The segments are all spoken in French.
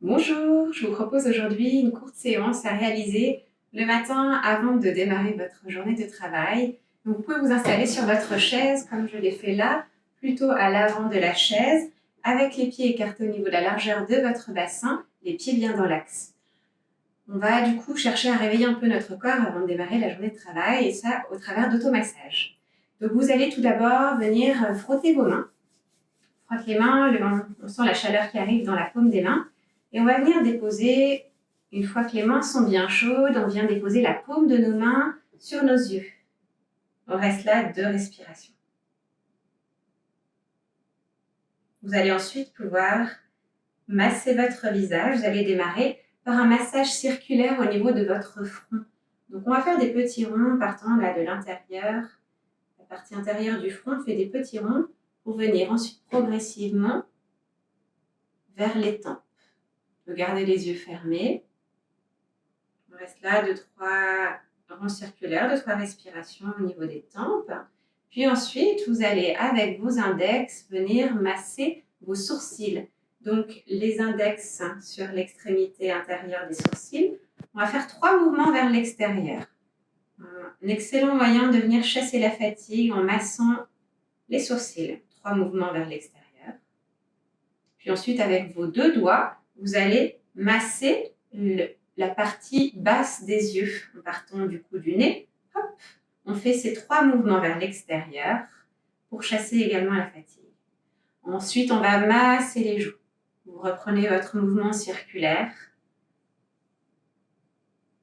Bonjour, je vous propose aujourd'hui une courte séance à réaliser le matin avant de démarrer votre journée de travail. Donc, vous pouvez vous installer sur votre chaise comme je l'ai fait là, plutôt à l'avant de la chaise, avec les pieds écartés au niveau de la largeur de votre bassin, les pieds bien dans l'axe. On va du coup chercher à réveiller un peu notre corps avant de démarrer la journée de travail et ça au travers d'automassage. Donc vous allez tout d'abord venir frotter vos mains. Frotte les mains, on sent la chaleur qui arrive dans la paume des mains. Et on va venir déposer, une fois que les mains sont bien chaudes, on vient déposer la paume de nos mains sur nos yeux. On reste là 2 respirations. Vous allez ensuite pouvoir masser votre visage. Vous allez démarrer par un massage circulaire au niveau de votre front. Donc on va faire des petits ronds partant là de l'intérieur. La partie intérieure du front fait des petits ronds pour venir ensuite progressivement vers les tempes. Vous gardez les yeux fermés. On reste là 2-3 ronds circulaires, 2-3 respirations au niveau des tempes. Puis ensuite, vous allez, avec vos index, venir masser vos sourcils. Donc, les index sur l'extrémité intérieure des sourcils. On va faire 3 mouvements vers l'extérieur. Un excellent moyen de venir chasser la fatigue en massant les sourcils. 3 mouvements vers l'extérieur. Puis ensuite, avec vos 2 doigts, vous allez masser la partie basse des yeux. En partant du coup du nez, hop, on fait ces 3 mouvements vers l'extérieur pour chasser également la fatigue. Ensuite, on va masser les joues. Vous reprenez votre mouvement circulaire.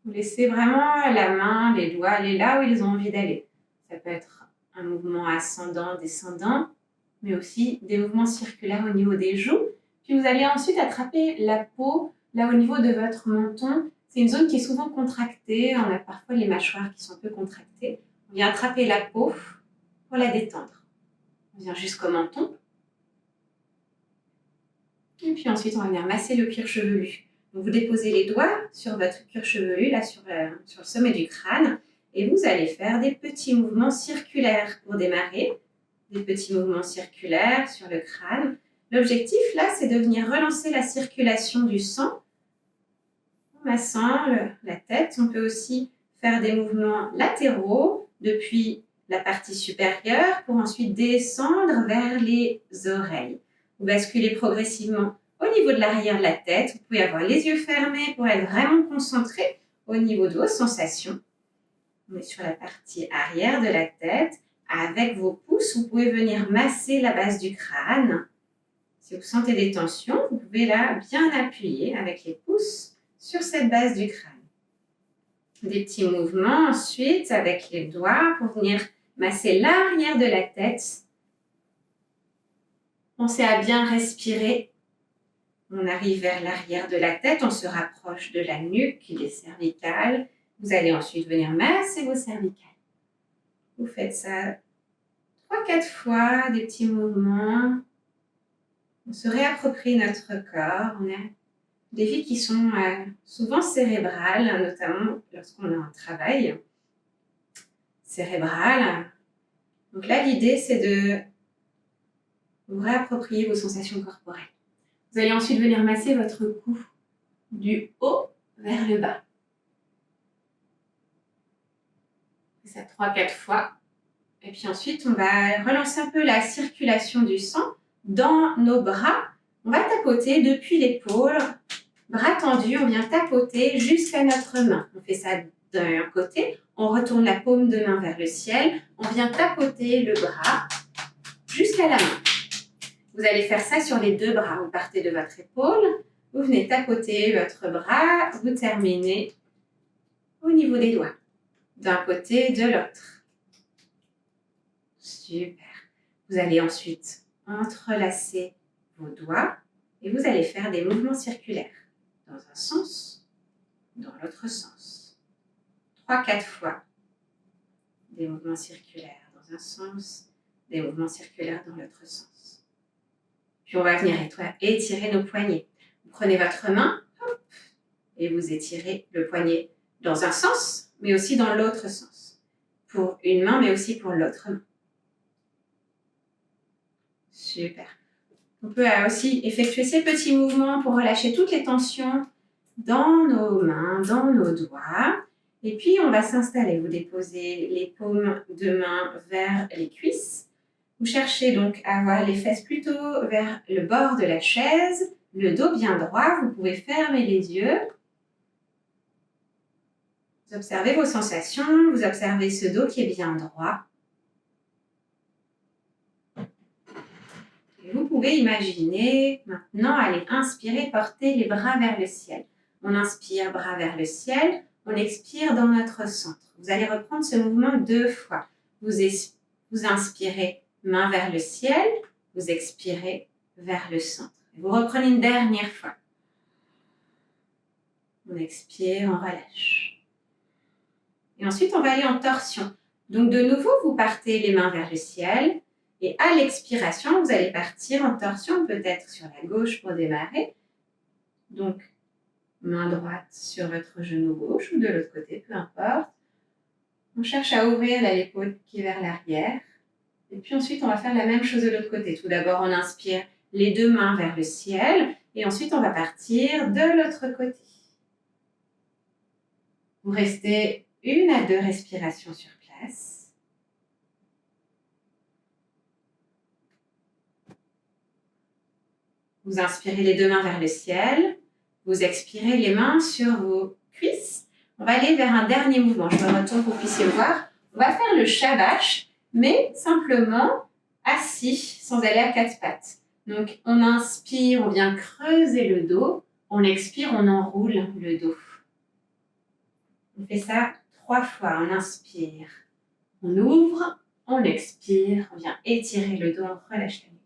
Vous laissez vraiment la main, les doigts aller là où ils ont envie d'aller. Ça peut être un mouvement ascendant, descendant, mais aussi des mouvements circulaires au niveau des joues. Puis vous allez ensuite attraper la peau, là au niveau de votre menton. C'est une zone qui est souvent contractée. On a parfois les mâchoires qui sont un peu contractées. On vient attraper la peau pour la détendre. On vient jusqu'au menton. Et puis ensuite, on va venir masser le cuir chevelu. Donc vous déposez les doigts sur votre cuir chevelu, là sur le sommet du crâne. Et vous allez faire des petits mouvements circulaires pour démarrer. Des petits mouvements circulaires sur le crâne. L'objectif, là, c'est de venir relancer la circulation du sang en massant la tête. On peut aussi faire des mouvements latéraux depuis la partie supérieure pour ensuite descendre vers les oreilles. Vous basculez progressivement au niveau de l'arrière de la tête. Vous pouvez avoir les yeux fermés pour être vraiment concentré au niveau de vos sensations. On est sur la partie arrière de la tête. Avec vos pouces, vous pouvez venir masser la base du crâne. Si vous sentez des tensions, vous pouvez là bien appuyer avec les pouces sur cette base du crâne. Des petits mouvements ensuite avec les doigts pour venir masser l'arrière de la tête. Pensez à bien respirer. On arrive vers l'arrière de la tête, on se rapproche de la nuque, des cervicales. Vous allez ensuite venir masser vos cervicales. Vous faites ça 3-4 fois, des petits mouvements. On se réapproprie notre corps. On a des vies qui sont souvent cérébrales, notamment lorsqu'on a un travail cérébral. Donc là, l'idée, c'est de vous réapproprier vos sensations corporelles. Vous allez ensuite venir masser votre cou du haut vers le bas. Ça 3-4 fois. Et puis ensuite, on va relancer un peu la circulation du sang dans nos bras. On va tapoter depuis l'épaule, bras tendus, on vient tapoter jusqu'à notre main. On fait ça d'un côté, on retourne la paume de main vers le ciel, on vient tapoter le bras jusqu'à la main. Vous allez faire ça sur les 2 bras. Vous partez de votre épaule, vous venez tapoter votre bras, vous terminez au niveau des doigts, d'un côté et de l'autre. Super. Vous allez ensuite entrelacer vos doigts et vous allez faire des mouvements circulaires dans un sens, dans l'autre sens. 3-4 fois. Des mouvements circulaires dans un sens, des mouvements circulaires dans l'autre sens. Puis on va venir étirer nos poignets. Vous prenez votre main hop, et vous étirez le poignet dans un sens, mais aussi dans l'autre sens. Pour une main, mais aussi pour l'autre main. Super. On peut aussi effectuer ces petits mouvements pour relâcher toutes les tensions dans nos mains, dans nos doigts. Et puis, on va s'installer. Vous déposez les paumes de main vers les cuisses. Vous cherchez donc à avoir les fesses plutôt vers le bord de la chaise, le dos bien droit. Vous pouvez fermer les yeux. Vous observez vos sensations, vous observez ce dos qui est bien droit. Et vous pouvez imaginer maintenant aller inspirer, porter les bras vers le ciel. On inspire, bras vers le ciel. On expire dans notre centre. Vous allez reprendre ce mouvement 2 fois. Vous inspirez, main vers le ciel. Vous expirez vers le centre. Vous reprenez une dernière fois. On expire, on relâche. Et ensuite, on va aller en torsion. Donc, de nouveau, vous partez les mains vers le ciel. Et à l'expiration, vous allez partir en torsion, peut-être sur la gauche pour démarrer. Donc, main droite sur votre genou gauche ou de l'autre côté, peu importe. On cherche à ouvrir l'épaule qui est vers l'arrière. Et puis ensuite, on va faire la même chose de l'autre côté. Tout d'abord, on inspire les 2 mains vers le ciel. Et ensuite, on va partir de l'autre côté. Vous restez 1 à 2 respirations sur place. Vous inspirez les 2 mains vers le ciel. Vous expirez les mains sur vos cuisses. On va aller vers un dernier mouvement. Je me retourne pour que vous puissiez voir. On va faire le shavash, mais simplement assis, sans aller à 4 pattes. Donc, on inspire, on vient creuser le dos. On expire, on enroule le dos. On fait ça 3 fois. On inspire, on ouvre, on expire, on vient étirer le dos, on relâche la nuque.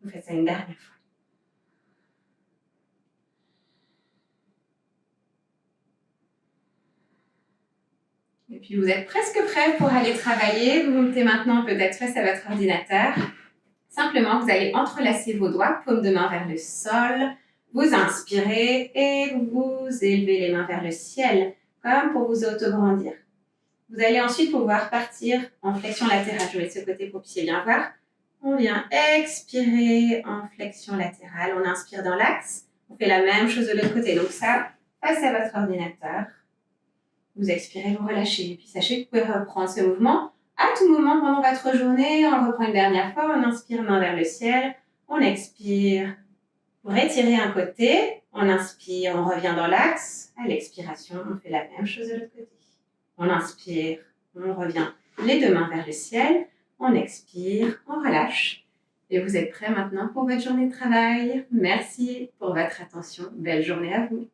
Vous faites ça une dernière fois. Et puis vous êtes presque prêt pour aller travailler. Vous montez maintenant peut-être face à votre ordinateur. Simplement, vous allez entrelacer vos doigts, paume de main vers le sol. Vous inspirez et vous élevez les mains vers le ciel, comme pour vous auto-grandir. Vous allez ensuite pouvoir partir en flexion latérale. Je vais de ce côté pour que vous puissiez bien voir. On vient expirer en flexion latérale. On inspire dans l'axe. On fait la même chose de l'autre côté. Donc ça, face à votre ordinateur. Vous expirez, vous relâchez. Et puis sachez que vous pouvez reprendre ce mouvement à tout moment pendant votre journée. On le reprend une dernière fois. On inspire, main vers le ciel. On expire. Pour étirer un côté, on inspire, on revient dans l'axe. À l'expiration, on fait la même chose de l'autre côté. On inspire, on revient les 2 mains vers le ciel. On expire, on relâche. Et vous êtes prêts maintenant pour votre journée de travail. Merci pour votre attention. Belle journée à vous.